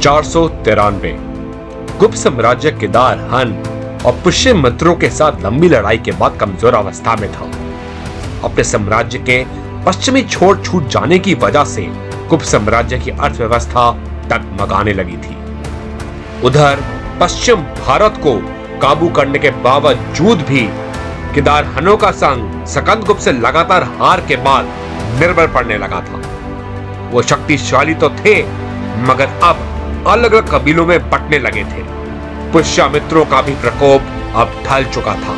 493 गुप्त साम्राज्य केदार हन और पुष्य मित्रों के साथ लंबी लड़ाई के बाद कमजोर अवस्था में था। अपने साम्राज्य के पश्चिमी छोर छूट जाने की वजह से गुप्त साम्राज्य की अर्थव्यवस्था डगमगाने लगी थी। उधर पश्चिम भारत को काबू करने के बावजूद भी केदार हनों का संघ स्कंदगुप्त से लगातार हार के बाद निर्बल पड़ने लगा था। वो शक्तिशाली तो थे मगर अब अलग अलग कबीलों में बंटने लगे थे। पुष्यमित्रों का भी प्रकोप अब ढल चुका था।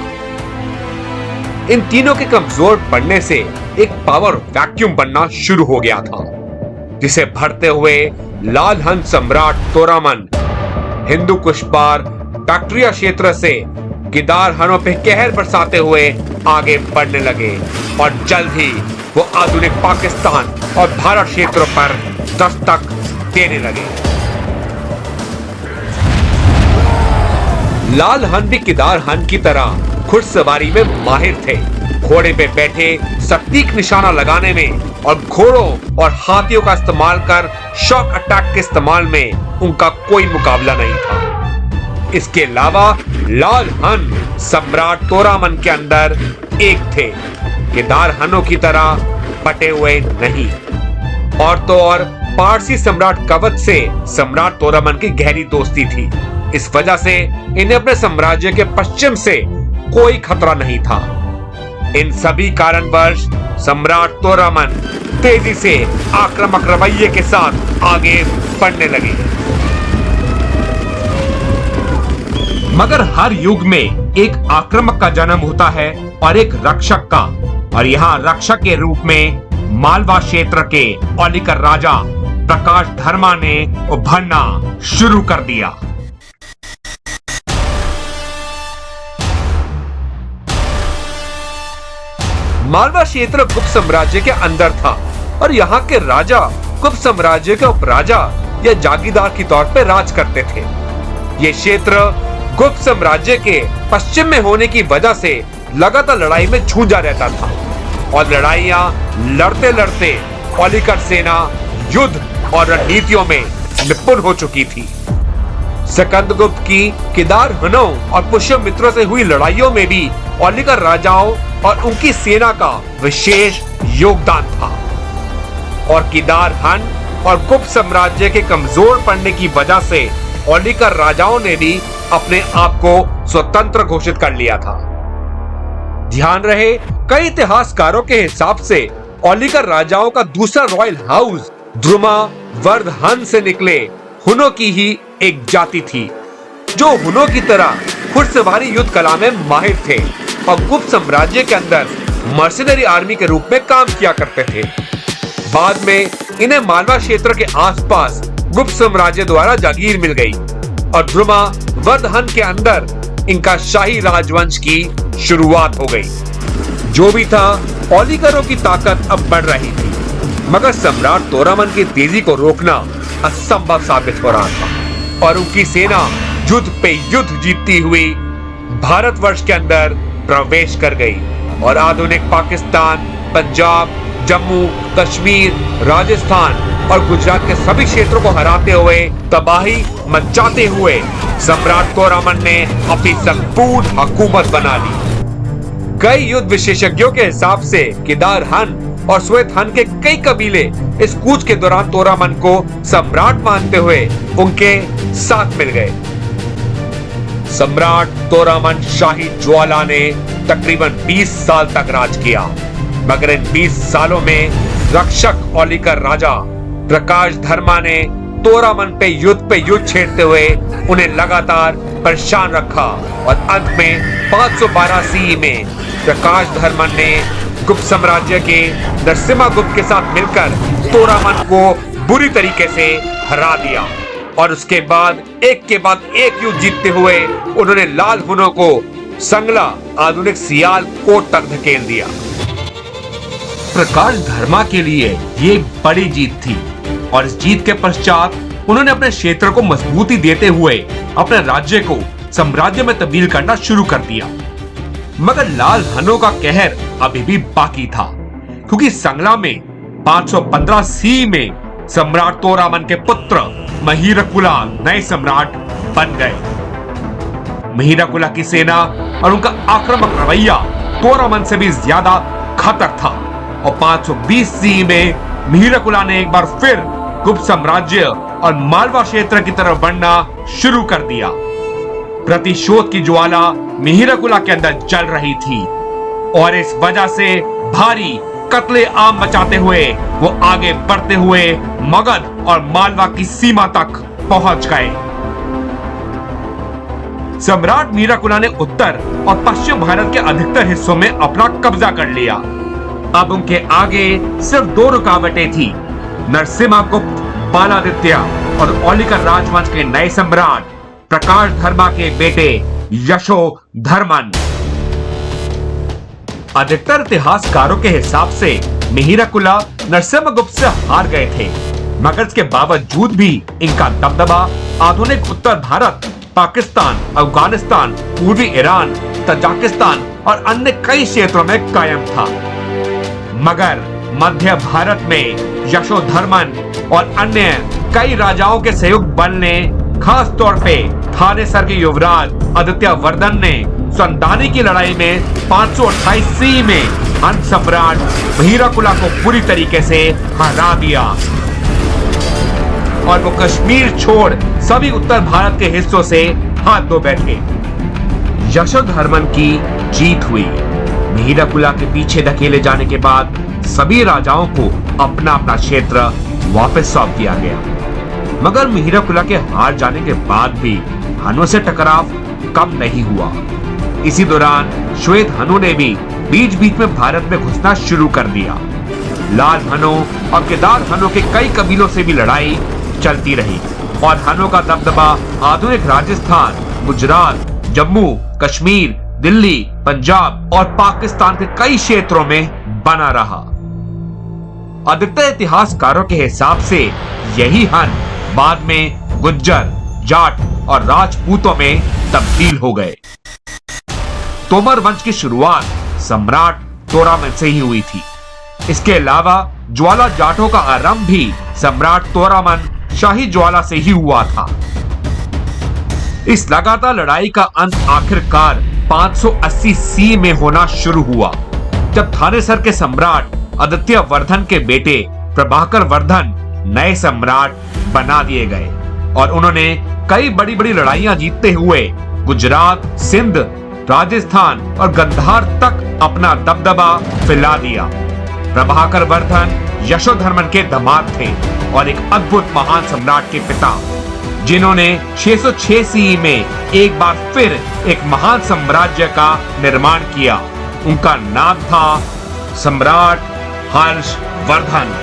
इन तीनों के कमजोर पड़ने से एक पावर वैक्यूम बनना शुरू हो गया था, जिसे भरते हुए लाल हन सम्राट तोरामन हिंदू कुश पर बैक्ट्रिया क्षेत्र से केदार हनों पे कहर बरसाते हुए आगे बढ़ने लगे और जल्द ही वो आधुनिक पाकिस्तान और भारत क्षेत्रों पर दस्तक देने लगे। लाल हन भी केदार हन की तरह घुड़सवारी में माहिर थे। घोड़े पे बैठे सटीक निशाना लगाने में और घोड़ों और हाथियों का इस्तेमाल कर शॉक अटैक के इस्तेमाल में उनका कोई मुकाबला नहीं था। इसके अलावा लाल हन सम्राट तोरामन के अंदर एक थे, केदार हनों की तरह बटे हुए नहीं। और तो और पारसी सम्राट कवच से सम्राट तोरामन की गहरी दोस्ती थी। इस वजह से इन्हें अपने साम्राज्य के पश्चिम से कोई खतरा नहीं था। इन सभी कारणवश सम्राट तोरामन तेजी से आक्रामक रवैये के साथ आगे बढ़ने लगे। मगर हर युग में एक आक्रामक का जन्म होता है और एक रक्षक का, और यहाँ रक्षक के रूप में मालवा क्षेत्र के औलिकर राजा प्रकाश धर्मा ने उभरना शुरू कर दिया। मालवा क्षेत्र गुप्त साम्राज्य के अंदर था और यहाँ के राजा गुप्त साम्राज्य के उपराजा या जागीरदार के तौर पर राज करते थे। ये क्षेत्र गुप्त साम्राज्य के पश्चिम में होने की वजह से लगातार लड़ाई में जूझा रहता था और लड़ाइयां लड़ते लड़ते औलिकर सेना युद्ध और रणनीतियों में निपुण हो चुकी थी। स्कंदगुप्त की केदार हनों और पुष्यमित्रों से हुई लड़ाइयों में भी औलिकर राजाओं और उनकी सेना का विशेष योगदान था। और केदार हन और गुप्त साम्राज्य के कमजोर पड़ने की वजह से औलिकर राजाओं ने भी अपने आप को स्वतंत्र घोषित कर लिया था। ध्यान रहे, कई इतिहासकारों के हिसाब से औलिकर राजाओं का दूसरा रॉयल हाउस द्रुमा वर्द हन से निकले हुनों की ही एक जाति थी, जो हुनों की तरह घुड़सवारी युद्ध कला में माहिर थे और गुप्त साम्राज्य के अंदर मर्सिनरी आर्मी के रूप में काम किया करते थे। बाद में इन्हें मालवा क्षेत्र के आसपास गुप्त साम्राज्य द्वारा जागीर मिल गई और द्रुमा वर्धहन के अंदर इनका शाही राजवंश की शुरुआत हो गई। जो भी था, औलिकरों की ताकत अब बढ़ रही थी, मगर सम्राट तोरामन की तेजी को रोकना असंभव साबित हो रहा था और उनकी सेना युद्ध पे युद्ध जीतती हुई भारतवर्ष के अंदर प्रवेश कर गई और आधुनिक पाकिस्तान, पंजाब, जम्मू, कश्मीर, राजस्थान और गुजरात के सभी क्षेत्रों को हराते हुए तबाही मचाते हुए सम्राट तोरामन ने अपनी संपूर्ण हुकूमत बना ली। कई युद्ध विशेषज्ञों के हिसाब से केदार हन और श्वेत हन के कई कबीले इस कूच के दौरान तोरामन को सम्राट मानते हुए उनके साथ मिल गए। सम्राट तोरामन शाही ज्वाला ने तकरीबन 20 साल तक राज किया, मगर इन 20 सालों में रक्षक औलिकर राजा प्रकाश धर्मा ने तोरामन पे युद्ध छेड़ते हुए उन्हें लगातार परेशान रखा और अंत में 512 सीई में प्रकाश धर्मन ने गुप्त साम्राज्य के नरसिम्हा गुप्त के साथ मिलकर तोरामन को बुरी तरीके से हरा दिया और उसके बाद एक के बाद एक युद्ध जीतते हुए उन्होंने लाल हुनों को संगला आधुनिक सियालकोट तक धकेल दिया। प्रकाश धर्मा के लिए ये एक बड़ी जीत थी और इस जीत के पश्चात उन्होंने अपने क्षेत्र को मजबूती देते हुए अपने राज्य को साम्राज्य में तब्दील करना शुरू कर दिया। मगर लाल हनों का कहर अभी भी बाकी था, क्योंकि संगला में 515 सी में सम्राट तोरामन के पुत्र महिरकुला नए सम्राट बन गए। महिरकुला की सेना और उनका आक्रामक रवैया तोरामन से भी ज्यादा घातक था और 520 सी में महिरकुला ने एक बार फिर गुप्त साम्राज्य और मालवा क्षेत्र की तरफ बढ़ना शुरू कर दिया। प्रतिशोध की ज्वाला महिरकुला के अंदर जल रही थी और इस वजह से भारी कत्ले आम मचाते हुए वो आगे बढ़ते हुए मगध और मालवा की सीमा तक पहुंच गए। सम्राट महिरकुला ने उत्तर और पश्चिम भारत के अधिकतर हिस्सों में अपना कब्जा कर लिया। अब उनके आगे सिर्फ 2 रुकावटें थी, नरसिम्हागुप्त बालादित्य और औलिकर राजवंश के नए सम्राट प्रकाश धर्मा के बेटे यशोधर्मन। अधिकतर इतिहासकारों के हिसाब से महिरकुला नरसिम्हागुप्त से हार गए थे, मगर इसके बावजूद भी इनका दबदबा आधुनिक उत्तर भारत, पाकिस्तान, अफगानिस्तान, पूर्वी ईरान, तजाकिस्तान और अन्य कई क्षेत्रों में कायम था। मगर मध्य भारत में यशोधर्मन और अन्य कई राजाओं के संयुक्त बल ने, खास तौर पे थानेसर के युवराज आदित्यवर्धन ने संदानी की लड़ाई में 528 सी में अंत सम्राट महिरकुला को पूरी तरीके से हरा दिया और वो कश्मीर छोड़ सभी उत्तर भारत के हिस्सों से हाथ धो बैठे। यशोधर्मन की जीत हुई। महिरकुला के पीछे धकेले जाने के बाद सभी राजाओं को अपना अपना क्षेत्र वापस सौंप दिया गया। मगर महिरकुला के हार जाने के बाद भी हनुओं से टकराव कम नहीं हुआ। इसी दौरान श्वेत हनु ने भी बीच बीच में भारत में घुसना शुरू कर दिया। लाल हनु और केदार हनु के कई कबीलों से भी लड़ाई चलती रही और हनु का दबदबा आधुनिक राजस्थान, गुजरात, जम्मू, कश्मीर, दिल्ली, पंजाब और पाकिस्तान के कई क्षेत्रों में बना रहा। अधिकतर इतिहासकारों के हिसाब से यही हन बाद में गुज्जर, जाट और राजपूतों में तब्दील हो गए। तोमर वंश की शुरुआत सम्राट तोरामन से ही हुई थी। इसके अलावा ज्वाला जाटों का आरंभ भी सम्राट तोरामन शाही ज्वाला से ही हुआ था। इस लगातार लड़ाई का अंत आखिरकार 580 सी में होना शुरू हुआ, जब थानेसर के सम्राट आदित्यवर्धन के बेटे प्रभाकर वर्धन नए सम्राट बना दिए गए और उन्होंने कई बड़ी बड़ी लड़ाइयां जीतते हुए गुजरात, सिंध, राजस्थान और गंधार तक अपना दबदबा फैला दिया। प्रभाकर वर्धन यशोधर्मन के दामाद थे और एक अद्भुत महान सम्राट के पिता, जिन्होंने 606 सी में एक बार फिर एक महान साम्राज्य का निर्माण किया। उनका नाम था सम्राट हर्षवर्धन।